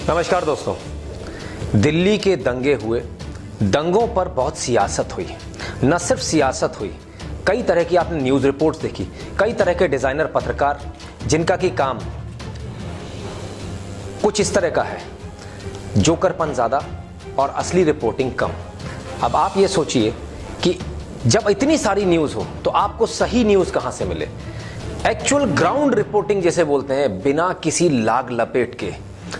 नमस्कार दोस्तों। दिल्ली के दंगे हुए, दंगों पर बहुत सियासत हुई। न सिर्फ सियासत हुई, कई तरह की आपने न्यूज़ रिपोर्ट्स देखी, कई तरह के डिज़ाइनर पत्रकार जिनका कि काम कुछ इस तरह का है, जोकरपन ज़्यादा और असली रिपोर्टिंग कम। अब आप ये सोचिए कि जब इतनी सारी न्यूज़ हो तो आपको सही न्यूज़ कहाँ से मिले। एक्चुअल ग्राउंड रिपोर्टिंग जिसे बोलते हैं, बिना किसी लाग लपेट के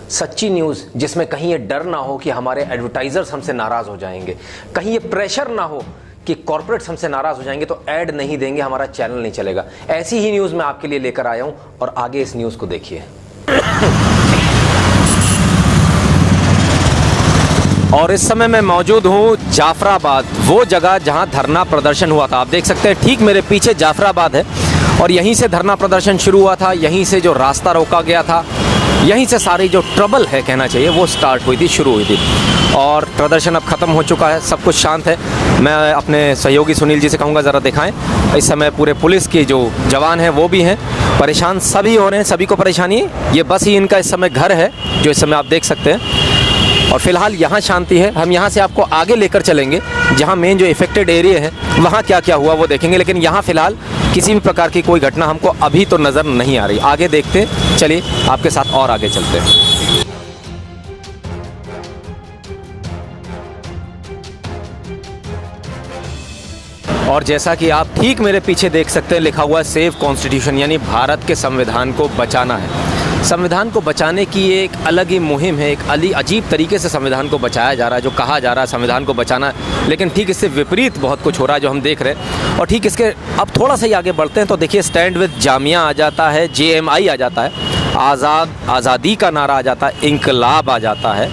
सच्ची न्यूज़, जिसमें कहीं ये डर ना हो कि हमारे एडवर्टाइजर्स हमसे नाराज़ हो जाएंगे, कहीं ये प्रेशर ना हो कि कॉर्पोरेट्स हमसे नाराज़ हो जाएंगे तो ऐड नहीं देंगे, हमारा चैनल नहीं चलेगा। ऐसी ही न्यूज़ मैं आपके लिए लेकर आया हूं और आगे इस न्यूज़ को देखिए। और इस समय मैं मौजूद हूं जाफराबाद, वो जगह जहां धरना प्रदर्शन हुआ था। आप देख सकते हैं ठीक मेरे पीछे जाफराबाद है और यहीं से धरना प्रदर्शन शुरू हुआ था, यहीं से जो रास्ता रोका गया था, यहीं से सारी जो ट्रबल है कहना चाहिए वो स्टार्ट हुई थी, शुरू हुई थी। और प्रदर्शन अब ख़त्म हो चुका है, सब कुछ शांत है। मैं अपने सहयोगी सुनील जी से कहूँगा ज़रा दिखाएं। इस समय पूरे पुलिस के जो जवान हैं वो भी हैं, परेशान सभी हो रहे हैं, सभी को परेशानी है। ये बस ही इनका इस समय घर है जो इस समय आप देख सकते हैं। और फिलहाल यहाँ शांति है। हम यहाँ से आपको आगे लेकर चलेंगे जहाँ मेन जो इफेक्टेड एरिया है वहाँ क्या क्या हुआ वो देखेंगे, लेकिन यहाँ फिलहाल किसी भी प्रकार की कोई घटना हमको अभी तो नज़र नहीं आ रही। आगे देखते, चलिए आपके साथ और आगे चलते हैं। और जैसा कि आप ठीक मेरे पीछे देख सकते हैं, लिखा हुआ है सेव कॉन्स्टिट्यूशन, यानी भारत के संविधान को बचाना है। संविधान को बचाने की एक अलग ही मुहिम है, एक अजीब तरीके से संविधान को बचाया जा रहा है। जो कहा जा रहा है संविधान को बचाना है, लेकिन ठीक इससे विपरीत बहुत कुछ हो रहा है जो हम देख रहे हैं। और ठीक इसके अब थोड़ा सा ही आगे बढ़ते हैं तो देखिए, स्टैंड विद जामिया आ जाता है, JMI आ जाता है, आज़ादी का नारा आ जाता है, इंकलाब आ जाता है।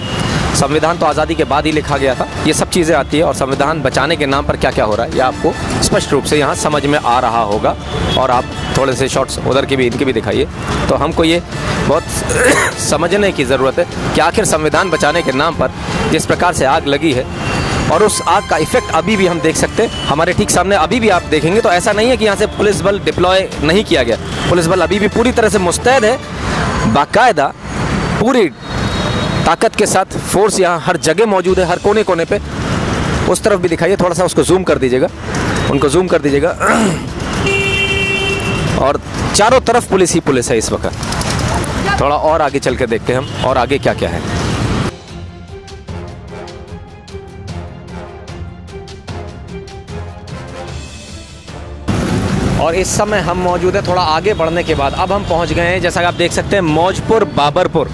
संविधान तो आज़ादी के बाद ही लिखा गया था, ये सब चीज़ें आती है। और संविधान बचाने के नाम पर क्या क्या हो रहा है ये आपको स्पष्ट रूप से यहाँ समझ में आ रहा होगा। और आप थोड़े से शॉट्स उधर के भी, इनके भी दिखाइए, तो हमको ये बहुत समझने की ज़रूरत है कि आखिर संविधान बचाने के नाम पर जिस प्रकार से आग लगी है और उस आग का इफेक्ट अभी भी हम देख सकते हैं हमारे ठीक सामने। अभी भी आप देखेंगे तो ऐसा नहीं है कि यहाँ से पुलिस बल डिप्लॉय नहीं किया गया, पुलिस बल अभी भी पूरी तरह से मुस्तैद है, बाकायदा पूरी ताकत के साथ फोर्स यहाँ हर जगह मौजूद है, हर कोने कोने पे। उस तरफ भी दिखाइए, थोड़ा सा उसको जूम कर दीजिएगा, उनको जूम कर दीजिएगा। और चारों तरफ पुलिस ही पुलिस है इस वक्त। थोड़ा और आगे चल के देखते हैं हम और आगे क्या क्या है। और इस समय हम मौजूद है थोड़ा आगे बढ़ने के बाद, अब हम पहुंच गए हैं, जैसा कि आप देख सकते हैं, मौजपुर बाबरपुर।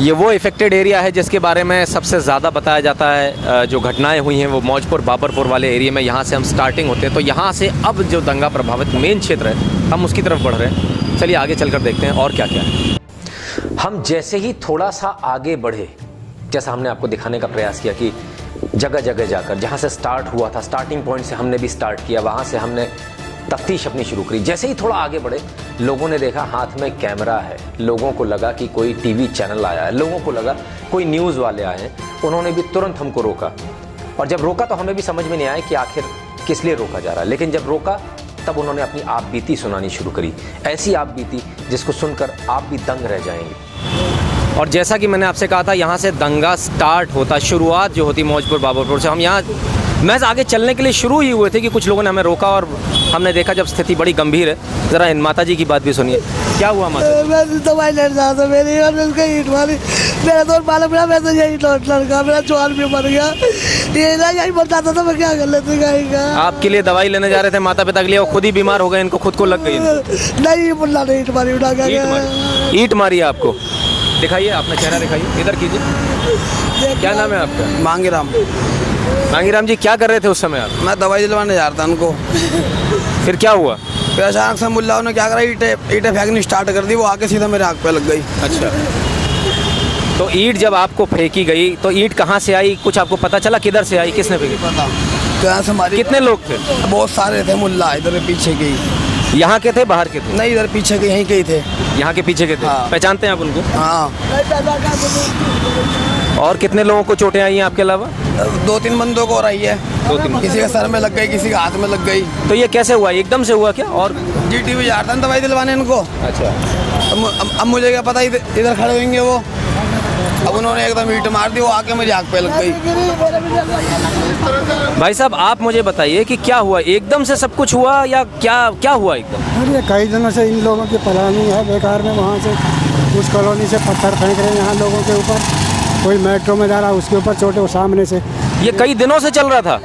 ये वो इफेक्टेड एरिया है जिसके बारे में सबसे ज़्यादा बताया जाता है। जो घटनाएं हुई हैं वो मौजपुर बाबरपुर वाले एरिया में, यहाँ से हम स्टार्टिंग होते हैं। तो यहाँ से अब जो दंगा प्रभावित मेन क्षेत्र है हम उसकी तरफ बढ़ रहे हैं। चलिए आगे चलकर देखते हैं और क्या क्या है। हम जैसे ही थोड़ा सा आगे बढ़े, जैसा हमने आपको दिखाने का प्रयास किया कि जगह जगह जाकर जहाँ से स्टार्ट हुआ था, स्टार्टिंग पॉइंट से हमने भी स्टार्ट किया, वहाँ से हमने तफ्तीश अपनी शुरू करी। जैसे ही थोड़ा आगे बढ़े, लोगों ने देखा हाथ में कैमरा है, लोगों को लगा कि कोई टीवी चैनल आया है, लोगों को लगा कोई न्यूज़ वाले आए हैं। उन्होंने भी तुरंत हमको रोका, और जब रोका तो हमें भी समझ में नहीं आया कि आखिर किस लिए रोका जा रहा है। लेकिन जब रोका तब उन्होंने अपनी आप बीती सुनानी शुरू करी, ऐसी आप बीती जिसको सुनकर आप भी दंग रह जाएंगे। और जैसा कि मैंने आपसे कहा था, यहाँ से दंगा स्टार्ट होता, शुरुआत जो होती मौजपुर बाबरपुर से। हम यहाँ महज आगे चलने के लिए शुरू ही हुए थे कि कुछ लोगों ने हमें रोका और हमने देखा जब स्थिति बड़ी गंभीर है। ज़रा इन माता जी की बात भी सुनिए, क्या हुआ माता? मैं दवाई लेने जा रहा था, मेरी और उसका ईंट मारी, मेरा तो मालूम पड़ा, मैं तो यही लड़का, मेरा जवान भी मर गया। ये ना यही बताता था मैं क्या कर लेती का। आपके लिए दवाई लेने जा रहे थे, माता पिता के लिए, और खुद ही बीमार हो गए, इनको खुद को लग गई? नहीं मुल्ला ने ईंट मारी, उठा गया। ईंट मारी आपको? दिखाइए, अपना चेहरा दिखाइए, इधर कीजिए। क्या नाम है आपका? मांगीराम। मांगीराम जी, क्या कर रहे थे उस समय आप? मैं दवाई दिलवाने जा रहा था उनको। फिर क्या हुआ? फिर अचानक से मुल्ला ने क्या करा, ईंटें फेंकनी स्टार्ट कर दी, वो आके सीधा मेरे आँख पे लग गई। अच्छा, तो ईंट जब आपको फेंकी गई तो ईंट कहाँ से आई, कुछ आपको पता चला? किधर से आई, किसने फेंकी? पता कहाँ से मारी? कितने लोग थे? बहुत सारे थे मुल्ला, इधर पीछे के। यहाँ के थे, बाहर के थे? नहीं, इधर पीछे के, यहीं के ही थे। यहाँ के पीछे के थे? हाँ। पहचानते हैं आप उनको? हाँ। और कितने लोगों को चोटें आई हैं आपके अलावा? 2-3 बंदों को हो रही है। 2-3, किसी के सर में लग गई, किसी के हाथ में लग गई। तो ये कैसे हुआ, एकदम से हुआ क्या? और GTV जा रहा था दवाई दिलवाने इनको। अच्छा, अब मुझे क्या पता इधर खड़े होंगे वो। अब उन्होंने एकदम ईंट मार दी, वो आके मेरी आँख पे लग गई। भाई साहब आप मुझे बताइए कि क्या हुआ, एकदम से सब कुछ हुआ या क्या क्या हुआ एकदम? अरे कई दिनों से इन लोगों की प्लानिंग है बेकार में, वहाँ से उस कॉलोनी से पत्थर फेंक रहे हैं यहाँ लोगों के ऊपर, कोई मेट्रो में जा रहा है उसके ऊपर छोटे सामने से। ये कई दिनों से चल रहा था?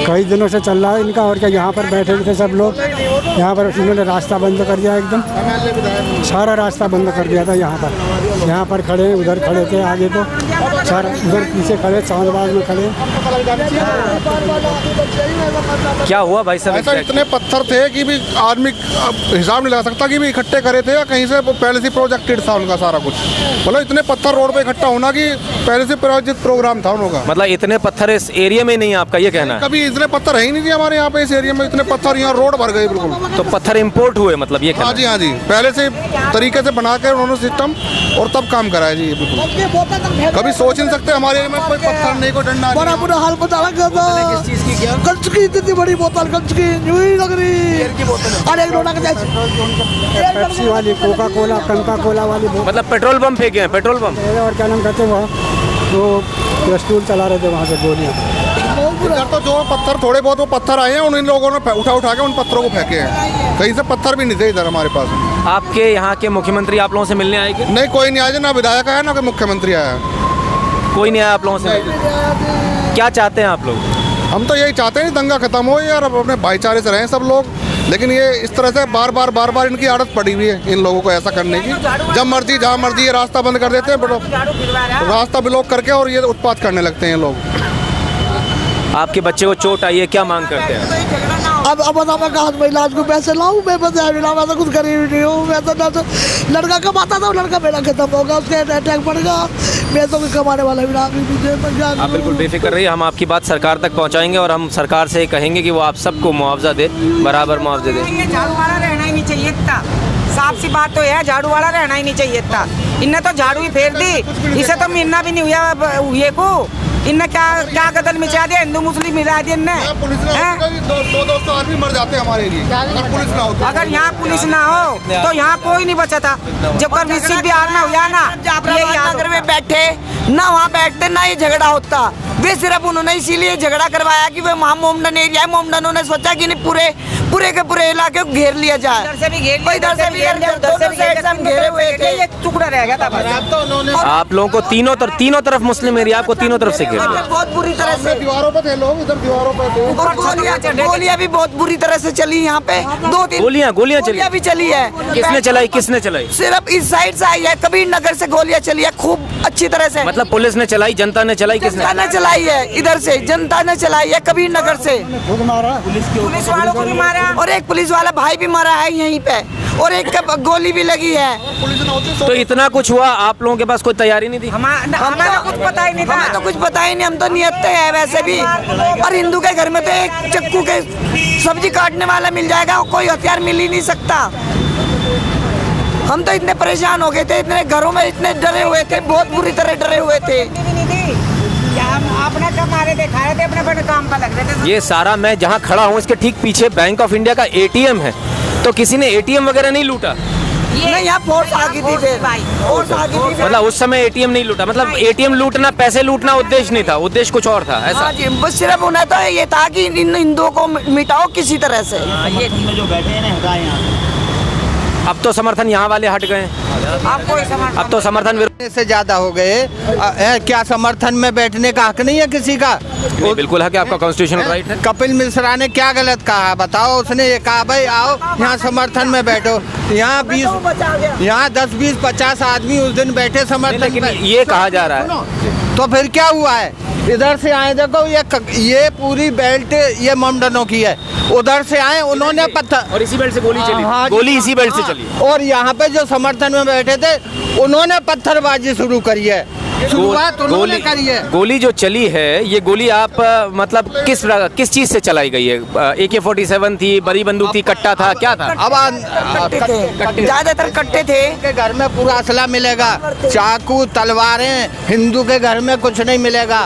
कई दिनों से चल रहा है इनका। और क्या, यहाँ पर बैठे थे सब लोग, यहाँ पर इन्होंने रास्ता बंद कर दिया, एकदम सारा रास्ता बंद कर दिया था। यहाँ पर खड़े, उधर खड़े थे आगे, तो सारा उधर पीछे खड़े, चांदबाग में खड़े। क्या हुआ भाई साहब? ऐसा इतने पत्थर थे कि भी आदमी हिसाब नहीं लगा सकता कि भी इकट्ठे करे थे या कहीं से पहले से प्रोजेक्टेड था उनका सारा कुछ। मतलब इतने पत्थर रोड पे इकट्ठा होना कि पहले से प्रोजेक्ट प्रोग्राम था उनका। मतलब इतने पत्थर इस एरिया में नहीं है, आपका ये कहना है? कभी इतने पत्थर है ही नहीं थे हमारे यहाँ पे, इस एरिया में इतने पत्थर, यहाँ रोड भर गए बिल्कुल। तो पत्थर इंपोर्ट हुए मतलब ये कहना हाँ है? जी, हाँ जी, पहले से तरीके से बना कर उन्होंने सिस्टम और तब काम कराया जी। बिल्कुल कभी सोच नहीं सकते हमारे एरिया में कोई पत्थर नहीं, कोई डंडा बड़ा बुरा हाल बता रखा था। कंच की इतनी बड़ी बोतल, कंच की यूं ही लग रही, अरे एक लोटा का पेप्सी वाली, कोका कोला, कंका कोला वाली, मतलब पेट्रोल पंप फेंके हैं, पेट्रोल पंप। और क्या नाम कहते हैं वहाँ, वो पिस्तौल चला रहे थे वहाँ से गोलियाँ। इधर तो जो पत्थर थोड़े बहुत वो पत्थर आए हैं, उन लोगों ने उठा के उन पत्थरों को फेंके हैं। कहीं से पत्थर भी नहीं थे इधर हमारे पास। आपके यहाँ के मुख्यमंत्री आप लोगों से मिलने आए क्या? नहीं, कोई नहीं आया, ना विधायक आया ना कोई मुख्यमंत्री आया। कोई नहीं आया आप लोगों से? क्या चाहते हैं आप लोग? हम तो यही चाहते हैं दंगा खत्म हो यार, अब अपने भाईचारे से रहें सब लोग। लेकिन ये इस तरह से बार बार इनकी आदत पड़ी हुई है इन लोगों को ऐसा करने की। जब मर्जी जहाँ मर्जी ये रास्ता बंद कर देते हैं, रास्ता ब्लॉक करके, और ये उत्पात करने लगते हैं लोग। आपके बच्चे को चोट आई है, क्या मांग करते हैं? अब बता मैं कहाँ से इलाज को पैसे लाऊं? मैं बताया मिला, मैं तो कुछ गरीब नहीं हूँ। मैं तो ना तो लड़का कमाता था, लड़का मेरा खत्म होगा, उसके अटैक पड़ गया, मैं तो कुछ कमाने वाला भी आप बिल्कुल बेफिक्र रहिए, हम आपकी बात सरकार तक पहुंचाएंगे और हम सरकार से कहेंगे कि वो आप सबको मुआवजा दे, बराबर मुआवजे दे। झाड़ू वाला रहना ही नहीं चाहिए इतना, साफ सी बात तो है, झाड़ू वाला रहना ही नहीं चाहिए इतना। इनने तो झाड़ू ही फेर दी, इसे तो मिलना भी नहीं हुआ को। इनने क्या कदम मचा दिया, हिंदू मुस्लिम मिला दिया इनने। 200 आदमी मर जाते हैं हमारे लिए अगर पुलिस ना हो तो। अगर यहाँ पुलिस ना हो तो यहाँ कोई नहीं बचा था। जब कर विकसित बिहार में हुआ ना, नगर में बैठे ना, वहाँ बैठते ना ये झगड़ा होता। वे सिर्फ उन्होंने इसीलिए झगड़ा करवाया कि वे वहाँ मोमडन एरिया है, मोमडनों ने सोचा कि नहीं पूरे के पूरे इलाके को घेर लिया जाए। इधर से भी घेर लिया, इधर से भी घेरे हुए थे, एक टुकड़ा रह गया था बस। आप लोगों को तीनों तरफ मुस्लिम एरिया, आपको तीनों तरफ से घेर लिया। बहुत बुरी तरह से दीवारों पे थे लोग, इधर दीवारों पे थे। गोलियां भी बहुत बुरी तरह से चली यहाँ पे, 2-3 गोलियां चली भी चली है। किसने चलाई? सिर्फ इस साइड से आई है, कबीर नगर से गोलियां चली है खूब अच्छी तरह से। मतलब पुलिस ने चलाई, जनता ने चलाई, किसने? जनता ने चलाई है, इधर से जनता ने चलाई है, कबीर नगर से। खुद मारा, पुलिस वालों को भी मारा, और एक पुलिस वाला भाई भी मरा है यहीं पे, और एक गोली भी लगी है। तो इतना कुछ हुआ, आप लोगों के पास कोई तैयारी नहीं थी? हमारा कुछ पता ही नहीं था। हमें तो कुछ पता ही नहीं, हम तो नियत्ते हैं वैसे भी। और हिंदू के घर में तो एक चक्कू के सब्जी काटने वाला मिल जाएगा, कोई हथियार मिल ही नहीं सकता। हम तो इतने परेशान हो गए थे, इतने घरों में इतने डरे हुए थे, बहुत बुरी तरह डरे हुए थे। अपने कमारे दिखाए थे, अपने बड़े काम पर लग रहे थे। ये सारा मैं जहाँ खड़ा हूँ इसके ठीक पीछे बैंक ऑफ इंडिया का एटीएम है, तो किसी ने एटीएम वगैरह नहीं लूटा? नहीं, यहाँ फोर्स आ गई थी फिर, फोर्स आ गई थी। मतलब उस समय एटीएम नहीं लूटा, मतलब एटीएम लूटना, पैसे लूटना उद्देश्य नहीं था, उद्देश्य कुछ और था ऐसा? हाँ जी, बस सिर्फ उन्हें तो ये था कि इन हिंदुओं को मिटाओ किसी तरह से। जो बैठे हैं ना, हटाए यहाँ। अब तो समर्थन यहाँ वाले हट गए, अब तो समर्थन से ज्यादा हो गए। क्या समर्थन में बैठने का हक नहीं है किसी का? नहीं, बिल्कुल है कि आपका कॉन्स्टिट्यूशनल राइट है। कपिल मिश्रा ने क्या गलत कहा बताओ? उसने ये कहा भाई आओ यहाँ समर्थन में बैठो। यहाँ 10, 20, 50 आदमी उस दिन बैठे समर्थन में। ये कहा जा रहा है तो फिर क्या हुआ है? इधर से आए, देखो ये पूरी बेल्ट ये मोमडनों की है, उधर से आए उन्होंने पत्थर, और इसी बेल्ट से गोली चली। हाँ, गोली इसी बेल्ट से चली। और यहाँ पे जो समर्थन में बैठे थे उन्होंने पत्थरबाजी शुरू करी है, शुरुआत उन्होंने करी है। गोली जो चली है, ये गोली आप मतलब किस चीज से चलाई गई है? AK-47 थी, बड़ी बंदूक थी, कट्टा था, क्या था? अब ज्यादातर कट्टे थे। के घर में पूरा असला मिलेगा, चाकू तलवारें, हिंदू के घर में कुछ नहीं मिलेगा।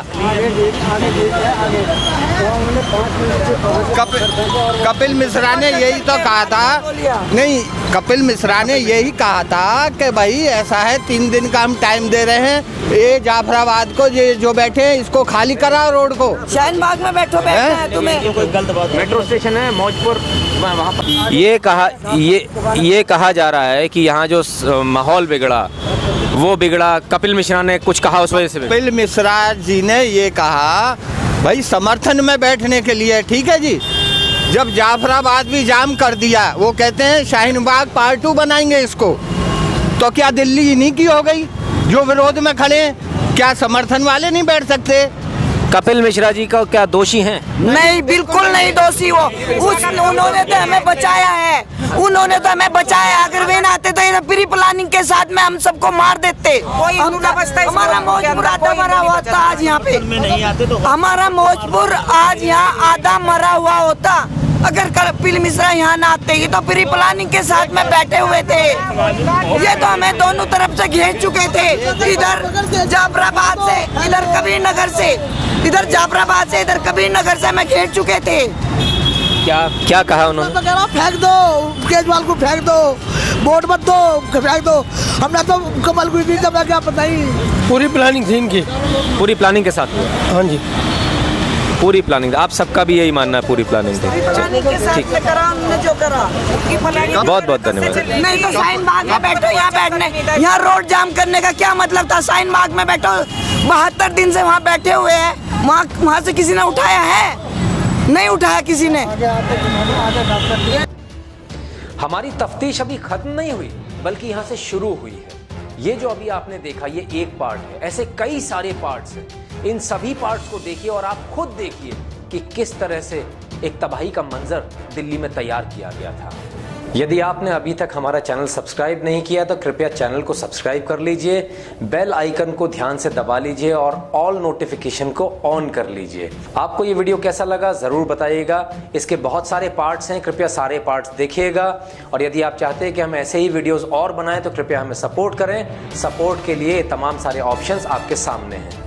कपिल मिश्रा ने यही तो कहा था, नहीं कपिल मिश्रा ने यही कहा था कि भाई ऐसा है 3 दिन का हम टाइम दे रहे हैं, ये जाफराबाद को ये जो बैठे हैं इसको खाली कराओ रोड को। शाहीन बाग में बैठो, बैठना है तुम्हें। मेट्रो स्टेशन है मौजपुर, वहाँ पर ये कहा जा रहा है कि यहाँ जो माहौल बिगड़ा वो बिगड़ा, कपिल मिश्रा ने कुछ कहा उस वजह से। कपिल मिश्रा जी ने ये कहा भाई समर्थन में बैठने के लिए, ठीक है जी। जब जाफराबाद भी जाम कर दिया, वो कहते हैं शाहीन बाग पार्ट 2 बनाएंगे इसको, तो क्या दिल्ली इन्हीं की हो गई जो विरोध में खड़े हैं? क्या समर्थन वाले नहीं बैठ सकते? कपिल मिश्रा जी का क्या दोषी हैं? नहीं, बिल्कुल नहीं दोषी वो। उन्होंने तो हमें बचाया है, उन्होंने तो हमें बचाया। अगर वे ना आते तो प्री प्लानिंग के साथ में हम सबको मार देते। हमारा मौजपुर आधा मरा हुआ था आज यहाँ पे, हमारा मौजपुर आज यहाँ आधा मरा हुआ होता अगर कपिल मिश्रा यहाँ ना आते। ये तो प्री प्लानिंग के साथ में बैठे हुए थे, ये तो हमें दोनों तरफ से घेर चुके थे। इधर जाफराबाद से, इधर कबीर नगर से, इधर जाफराबाद से, इधर कबीर नगर से हमें घेर चुके थे। क्या कहा उन्होंने? फेंक दो केजरीवाल को, फेंक दो, वोट मत दो, फेंक दो। हमने तो कमल को नहीं जमा, क्या पता ही। पूरी प्लानिंग थी इनकी, पूरी प्लानिंग के साथ? हाँ जी, पूरी प्लानिंग। आप सबका भी यही मानना है पूरी प्लानिंग थी? ठीक, जो करा बहुत बहुत धन्यवाद। नहीं तो शाहीन बाग में बैठो, यहाँ बैठने, यहाँ रोड जाम करने का क्या मतलब था? शाहीन बाग में बैठो, 72 दिन से वहाँ बैठे हुए हैं, वहाँ से किसी ने उठाया है? नहीं उठाया किसी ने। हमारी तफ्तीश अभी खत्म नहीं हुई, बल्कि यहाँ से शुरू हुई है। ये जो अभी आपने देखा ये एक पार्ट है, ऐसे कई सारे पार्ट्स हैं। इन सभी पार्ट्स को देखिए और आप खुद देखिए कि किस तरह से एक तबाही का मंजर दिल्ली में तैयार किया गया था। यदि आपने अभी तक हमारा चैनल सब्सक्राइब नहीं किया तो कृपया चैनल को सब्सक्राइब कर लीजिए, बेल आइकन को ध्यान से दबा लीजिए और ऑल नोटिफिकेशन को ऑन कर लीजिए। आपको ये वीडियो कैसा लगा ज़रूर बताइएगा। इसके बहुत सारे पार्ट्स हैं, कृपया सारे पार्ट्स देखिएगा। और यदि आप चाहते हैं कि हम ऐसे ही वीडियोस और बनाएं तो कृपया हमें सपोर्ट करें। सपोर्ट के लिए तमाम सारे ऑप्शंस आपके सामने हैं।